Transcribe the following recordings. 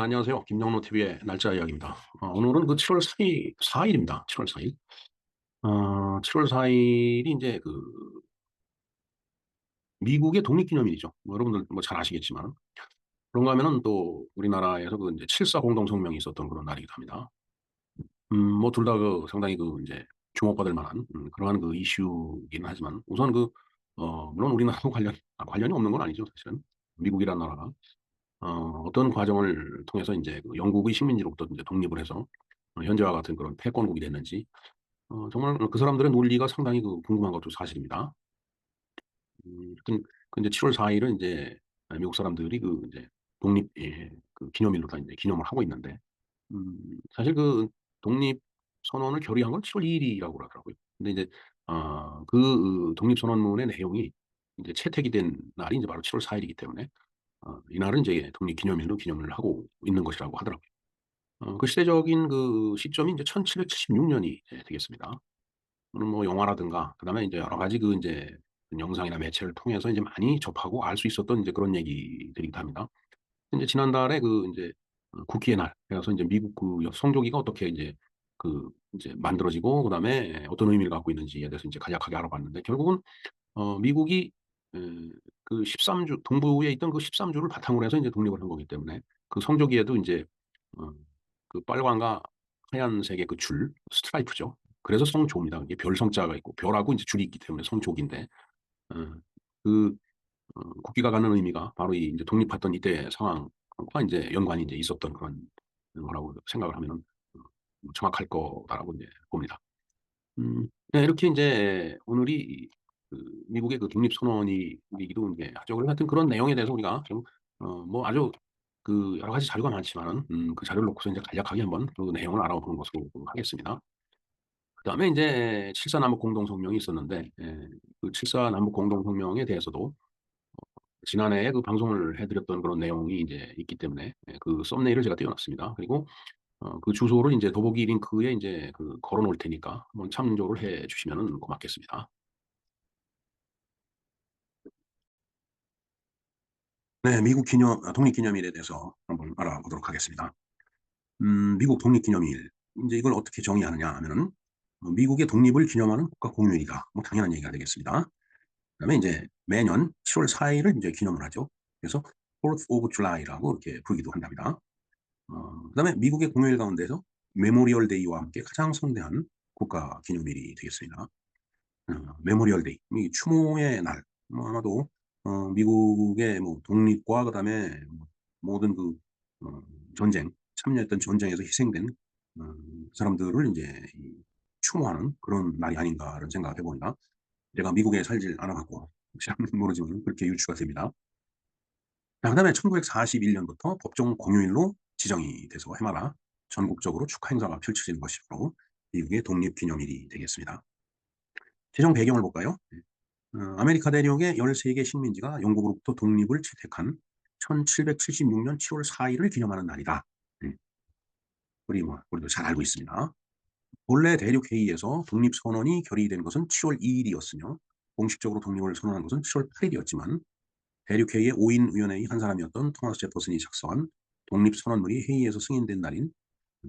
네, 안녕하세요. 김영로 TV의 날짜 이야기입니다. 오늘은 그 7월 4일입니다. 7월 4일. 7월 4일이 이제 그 미국의 독립기념일이죠. 뭐 여러분들 뭐 잘 아시겠지만. 그런가 하면은 또 우리나라에서 그 이제 7.4 공동성명이 있었던 그런 날이기도 합니다. 뭐 둘 다 그 상당히 그 이제 주목받을 만한 그러한 그 이슈이긴 하지만 우선 물론 우리나라하고 관련이 없는 건 아니죠, 사실은. 미국이라는 나라가. 어떤 과정을 통해서 이제 그 영국의 식민지로부터 이제 독립을 해서 현재와 같은 그런 패권국이 됐는지 정말 그 사람들의 논리가 상당히 그 궁금한 것도 사실입니다. 그 이제 7월 4일은 이제 미국 사람들이 그 이제 독립 그 기념일로 다 이제 기념을 하고 있는데 사실 그 독립 선언을 결의한 건 7월 2일이라고 그러더라고요. 근데 이제 독립 선언문의 내용이 이제 채택이 된 날이 이제 바로 7월 4일이기 때문에 이날은 이제 독립 기념일로 기념을 하고 있는 것이라고 하더라고요. 그 시대적인 그 시점이 이제 1776년이 되겠습니다. 또는 뭐 영화라든가 그다음에 이제 여러 가지 그 인제 영상이나 매체를 통해서 이제 많이 접하고 알 수 있었던 이제 그런 얘기들이기도 합니다. 근데 지난달에 그 인제 국기의 날 그래서 인제 미국 그 성조기가 어떻게 인제 만들어지고 그다음에 어떤 의미를 갖고 있는지에 대해서 인제 간략하게 알아봤는데 결국은 미국이 에 그 13주 동부에 있던 그 13주를 바탕으로 해서 인제 독립을 한 거기 때문에 그 성조기에도 인제 어 그 빨간과 하얀색의 그 줄 스트라이프죠. 그래서 성조입니다. 이게 별 성자가 있고 별하고 인제 줄이 있기 때문에 성조기인데 어 그 국기가 갖는 의미가 바로 이 인제 독립했던 이때의 상황과 인제 연관이 인제 있었던 그런 거라고 생각을 하면은 정확할 거다라고 인제 봅니다. 네, 이렇게 인제 오늘이 그 미국의 그 독립선언이기도 이제 하죠. 그래서 하여튼 그런 내용에 대해서 우리가 좀 뭐 아주 그 여러 가지 자료가 많지만은 그 자료를 놓고서 인제 간략하게 한번 그 내용을 알아보는 것으로 하겠습니다. 그다음에 인제 7.4 남북 공동성명이 있었는데 그 7.4 남북 공동성명에 대해서도 지난해에 그 방송을 해 드렸던 그런 내용이 인제 있기 때문에 그 썸네일을 제가 띄워 놨습니다. 그리고 그 주소를 인제 더보기 링크에 인제 그 걸어 놓을 테니까 한번 참조를 해 주시면은 고맙겠습니다. 네. 미국 독립기념일에 대해서 한번 알아보도록 하겠습니다. 미국 독립기념일 인제 이걸 어떻게 정의하느냐 하면은 미국의 독립을 기념하는 국가 공휴일이다. 뭐 당연한 얘기가 되겠습니다. 그다음에 인제 매년 7월 4일을 인제 기념을 하죠. 그래서 4th of July라고 이렇게 부르기도 한답니다. 그다음에 미국의 공휴일 가운데서 메모리얼 데이와 함께 가장 성대한 국가 기념일이 되겠습니다. 메모리얼 데이 이 추모의 날 뭐 아마도 미국의 뭐 독립과 그다음에 뭐 모든 어 전쟁 참여했던 전쟁에서 희생된 사람들을 인제 추모하는 그런 날이 아닌가라는 생각을 해 봅니다. 제가 미국에 살질 않아 갖고 혹시 모르지만 그렇게 유추가 됩니다. 자, 그다음에 1941 년부터 법정 공휴일로 지정이 돼서 해마다 전국적으로 축하 행사가 펼쳐지는 것이 바로 미국의 독립기념일이 되겠습니다. 지정 배경을 볼까요? 아메리카 대륙의 13개 식민지가 영국으로부터 독립을 채택한 1776년 7월 4 일을 기념하는 날이다. 음 우리도 잘 알고 있습니다. 본래 대륙 회의에서 독립선언이 결의된 것은 7월 2 일이었으며 공식적으로 독립을 선언한 것은 7월 8 일이었지만 대륙회의의 5인 위원회의 한 사람이었던 토마스 제퍼슨이 작성한 독립선언문이 회의에서 승인된 날인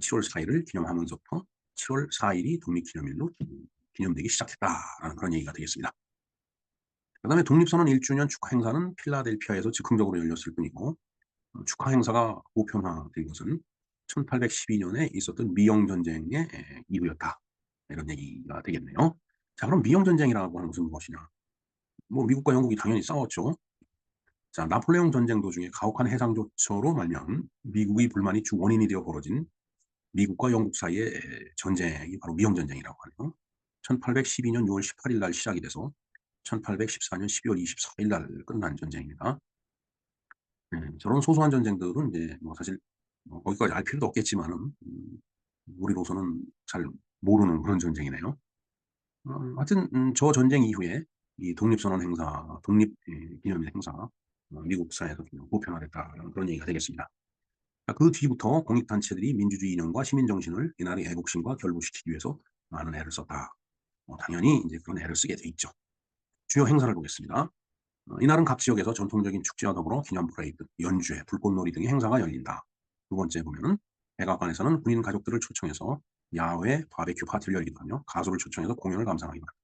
7월 4 일을 기념하면서부터 7월 4 일이 독립기념일로 기념되기 시작했다라는 그런 얘기가 되겠습니다. 그다음에 독립선언 1 주년 축하 행사는 필라델피아에서 즉흥적으로 열렸을 뿐이고 축하 행사가 보편화된 것은 1812 년에 있었던 미영 전쟁의 이후였다. 이런 얘기가 되겠네요. 자, 그럼 미영 전쟁이라고 하는 것은 무엇이냐? 뭐 미국과 영국이 당연히 싸웠죠. 자, 나폴레옹 전쟁 도중에 가혹한 해상 조처로 말미암은 미국의 불만이 주 원인이 되어 벌어진 미국과 영국 사이의 전쟁이 바로 미영 전쟁이라고 하네요. 1812년 6월 18일 날 시작이 돼서 1814년 12월 24일 날 끝난 전쟁입니다. 저런 소소한 전쟁들은 이제 뭐 사실 거기까지 알 필요도 없겠지만은 우리로서는 잘 모르는 그런 전쟁이네요. 하여튼 저 전쟁 이후에 이 독립선언 행사, 기념일 행사가 미국 사회에서 그냥 보편화됐다라는 그런 얘기가 되겠습니다. 자, 그 뒤부터 공익단체들이 민주주의 이념과 시민정신을 이날의 애국심과 결부시키기 위해서 많은 애를 썼다. 당연히 이제 그런 애를 쓰게 돼 있죠. 주요 행사를 보겠습니다. 이날은 각 지역에서 전통적인 축제와 더불어 기념 퍼레이드, 연주회, 불꽃놀이 등의 행사가 열린다. 두 번째 보면은 백악관에서는 군인 가족들을 초청해서 야외 바베큐 파티를 열기도 하며 가수를 초청해서 공연을 감상하기도 합니다.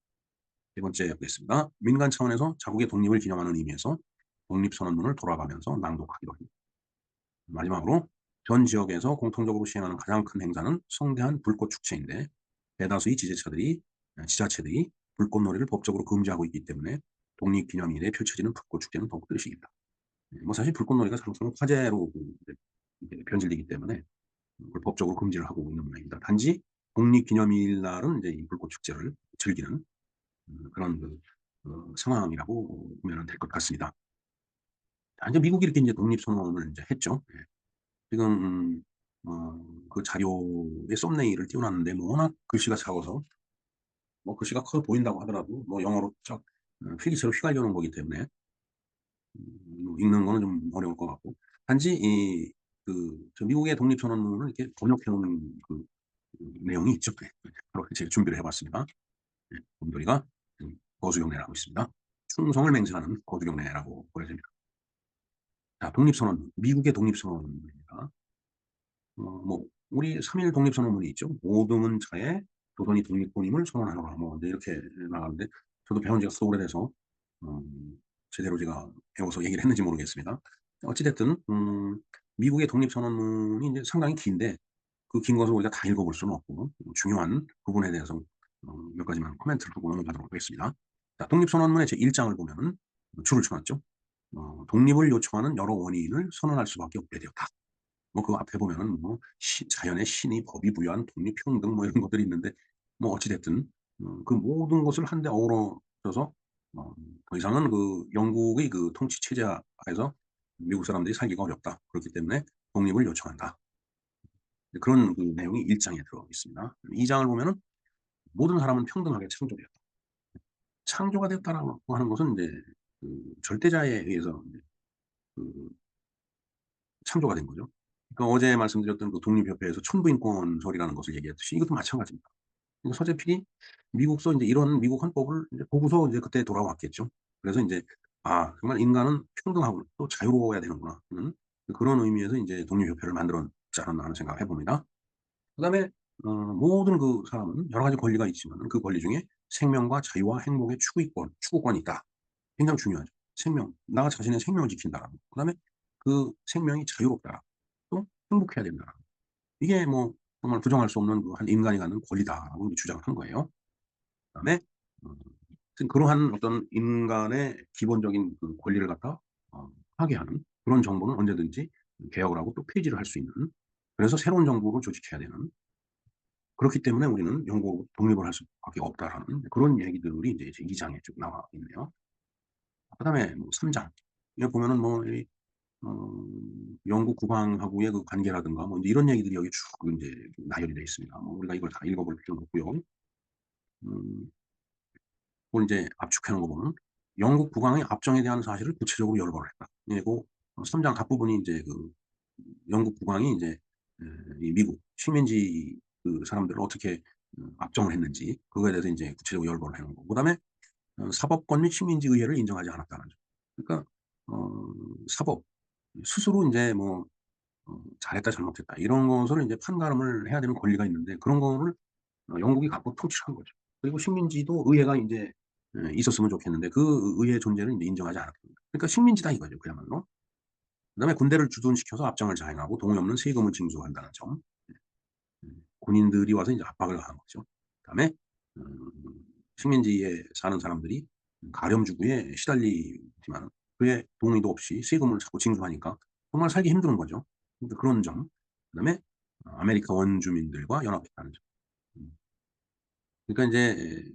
세 번째 보겠습니다. 민간 차원에서 자국의 독립을 기념하는 의미에서 독립선언문을 돌아가면서 낭독하기도 합니다. 마지막으로 전 지역에서 공통적으로 시행하는 가장 큰 행사는 성대한 불꽃 축제인데 대다수의 지자체들이 불꽃놀이를 법적으로 금지하고 있기 때문에 독립기념일에 펼쳐지는 불꽃 축제는 더욱 뜻이 있다. 뭐 사실 불꽃놀이가 사실상 화재로 이제 변질되기 때문에 그걸 법적으로 금지를 하고 있는 모양입니다. 단지 독립기념일 날은 이제 이 불꽃 축제를 즐기는 그런 상황이라고 보면 될 것 같습니다. 이제 미국이 이렇게 이제 독립선언을 이제 했죠. 예. 지금 그 자료에 썸네일을 띄워놨는데 뭐 워낙 글씨가 작아서 뭐 글씨가 커 보인다고 하더라도 뭐 영어로 쫙 필기체로 휘갈려 놓은 거기 때문에 뭐 읽는 거는 좀 어려울 것 같고 단지 저 미국의 독립선언문을 이렇게 번역해 놓은 내용이 있죠. 네. 바로 제가 준비를 해 봤습니다. 네. 곰돌이가 지금 거수경례를 하고 있습니다. 충성을 맹세하는 거수경례라고 보여집니다. 자, 독립선언문. 미국의 독립선언문입니다. 뭐 우리 3일 독립선언문이 있죠. "모든 자의 조선이 독립군임을 선언하노라." 뭐 이제 이렇게 나가는데 저도 배운 지가 하도 오래돼서 제대로 제가 배워서 얘기를 했는지 모르겠습니다. 어찌 됐든 미국의 독립선언문이 인제 상당히 긴데 그 긴 것을 우리가 다 읽어 볼 수는 없고 중요한 부분에 대해서 몇 가지만 코멘트를 하고 넘어가도록 하겠습니다. 자, 독립선언문의 제 1 장을 보면은 줄을 쳐 놨죠. "독립을 요청하는 여러 원인을 선언할 수밖에 없게 되었다." 뭐 그 앞에 보면은 뭐 자연의 신이 법이 부여한 독립 평등 뭐 이런 것들이 있는데 뭐 어찌 됐든 그 모든 것을 한데 어우러져서 더 이상은 그 영국의 그 통치 체제 하에서 미국 사람들이 살기가 어렵다. 그렇기 때문에 독립을 요청한다. 그런 그 내용이 1 장에 들어 있습니다. 2 장을 보면은 모든 사람은 평등하게 창조되었다. 창조가 되었다라고 하는 것은 인제 절대자에 의해서 인제 그 창조가 된 거죠. 그러니까 어제 말씀드렸던 그 독립협회에서 천부인권설이라는 것을 얘기했듯이 이것도 마찬가지입니다. 그러니까 서재필이 미국서 인제 이런 미국 헌법을 인제 보고서 이제 그때 돌아왔겠죠. 그래서 인제 '아 정말 인간은 평등하고 또 자유로워야 되는구나.' 하는 그런 의미에서 인제 독립협회를 만들었지 않았나 하는 생각을 해 봅니다. 그다음에 모든 그 사람은 여러 가지 권리가 있지만은 그 권리 중에 생명과 자유와 행복의 추구권이 있다. 굉장히 중요하죠. 생명, 나 자신의 생명을 지킨다라는 거. 그다음에 그 생명이 자유롭다라는 거. 또 행복해야 된다라는 거. 이게 뭐 정말 부정할 수 없는 그 한 인간이 갖는 권리다라고 이제 주장을 한 거예요. 그다음에 어 하여튼 그러한 어떤 인간의 기본적인 그 권리를 갖다 파괴하는 그런 정부는 언제든지 개혁을 하고 또 폐지를 할 수 있는 그래서 새로운 정부를 조직해야 되는 그렇기 때문에 우리는 영구 독립을 할 수밖에 없다라는 그런 얘기들이 이제 제 2 장에 쭉 나와 있네요. 그다음에 뭐 3 장. 여기 보면은 뭐 어 영국 국왕하고의 그 관계라든가 뭐 인제 이런 얘기들이 여기 쭉 인제 나열이 되어 있습니다. 뭐 우리가 이걸 다 읽어 볼 필요는 없고요. 음 그걸 인제 압축해 놓은 거 보면 영국 국왕의 압정에 대한 사실을 구체적으로 열거를 했다. 그리고 3장 앞부분이 인제 영국 국왕이 인제 이 미국 식민지 그 사람들을 어떻게 압정을 했는지 그거에 대해서 인제 구체적으로 열거를 해 놓은 거고 그다음에 사법권 및 식민지 의회를 인정하지 않았다는 점. 그러니까 사법 스스로 인제 뭐 잘했다 잘못했다 이런 것을 인제 판가름을 해야 되는 권리가 있는데 그런 거를 영국이 갖고 통치를 한 거죠. 그리고 식민지도 의회가 인제 있었으면 좋겠는데 그 의회의 존재를 인제 인정하지 않았던 거예요. 그러니까 식민지다 이거죠 그야말로. 그다음에 군대를 주둔시켜서 압정을 자행하고 동의 없는 세금을 징수한다는 점. 군인들이 와서 인제 압박을 가한 거죠. 그다음에 음 식민지에 사는 사람들이 가렴주구에 시달리지만 그의 동의도 없이 세금을 자꾸 징수하니까 정말 살기 힘든 거죠. 그러니까 그런 점. 그다음에 아메리카 원주민들과 연합했다는 점. 음. 그러니까 인제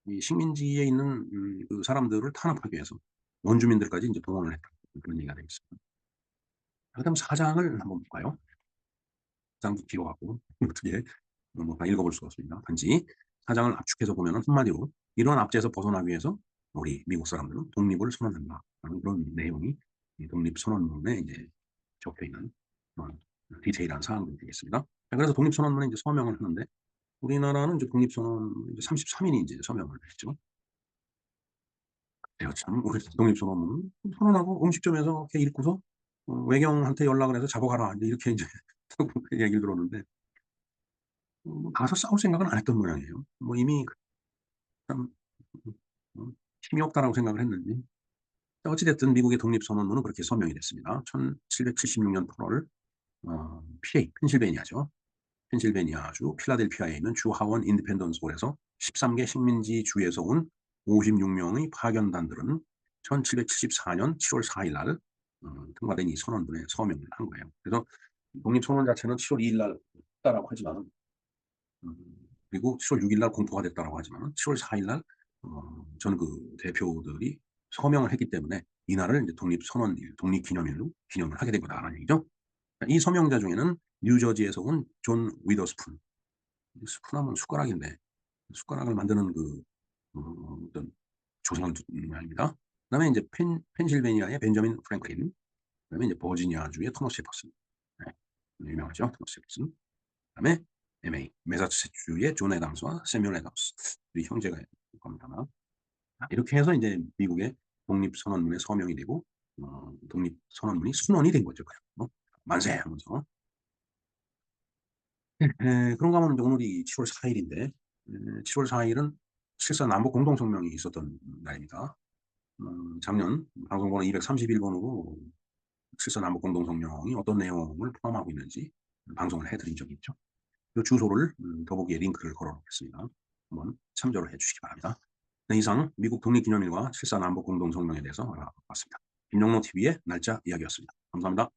이 식민지에 있는 그 사람들을 탄압하기 위해서 원주민들까지 인제 동원을 했다. 그런 얘기가 되어 있습니다. 그다음 4 장을 한번 볼까요? 4 장도 길어 갖고 어떻게 뭐 다 읽어 볼 수가 없습니다. 단지 4 장을 압축해서 보면은 한마디로 "이러한 압제에서 벗어나기 위해서 우리 미국 사람들은 독립을 선언한다."라는 그런 내용이 이 독립선언문에 이제 적혀 있는 그런 디테일한 사항들이 되겠습니다. 자, 그래서 독립선언문에 이제 서명을 하는데 우리나라는 이제 독립선언 이제 33 인이 이제 서명을 했죠. 그래요 참 우리 독립선언문을 선언하고 음식점에서 이렇게 읽고서 외경한테 연락을 해서 "잡아가라." 인제 이렇게 인제 얘기를 들었는데 가서 싸울 생각은 안 했던 모양이에요. 이미 참 음 힘이 없다라고 생각을 했는지. 어찌 됐든 미국의 독립선언문은 그렇게 서명이 됐습니다. 1776년 8월 PA 펜실베니아죠. 펜실베니아주 필라델피아에 있는 주 하원 인디펜던스 홀에서 13개 식민지 주에서 온 56 명의 파견단들은 1774년 7월 4일 날 통과된 이 선언문에 서명을 한 거예요. 그래서 독립선언 자체는 7월 2일 날 했다라고 하지만은 음 그리고 7월 6일 날 공포가 됐다라고 하지만은 7월 4일 날 전그 대표들이 서명을 했기 때문에 이날을 이제 독립선언일, 독립기념일로 기념을 하게 된 거다라는 얘기죠. 이 서명자 중에는 뉴저지에서 온 존 위더스푼. 스푼하면 숟가락인데 숟가락을 만드는 어떤 조상을 둔 모양입니다. 그다음에 인제 펜실베니아의 벤저민 프랭클린, 그다음에 이제 버지니아주의 토머스 제퍼슨. 네. 유명하죠. 토머스 제퍼슨. 그다음에 MA 매사추세츠주의 존 애담스와 새뮤얼 애담스. 이 형제가 겁니다만. 이렇게 해서 인제 미국의 독립선언문에 서명이 되고 독립선언문이 순원이 된 거죠 그냥. 만세 하면서. 그런가 하면 인제 오늘이 7월 4 일인데 7월 4 일은 7.4 남북 공동성명이 있었던 날입니다. 작년 방송번호 231 번으로 7.4 남북 공동성명이 어떤 내용을 포함하고 있는지 방송을 해 드린 적이 있죠. 그 주소를 더보기에 링크를 걸어 놓겠습니다. 한번 참조를 해 주시기 바랍니다. 네, 이상 미국 독립기념일과 7.4 남북 공동성명에 대해서 알아봤습니다. 김영로 TV의 날짜 이야기였습니다. 감사합니다.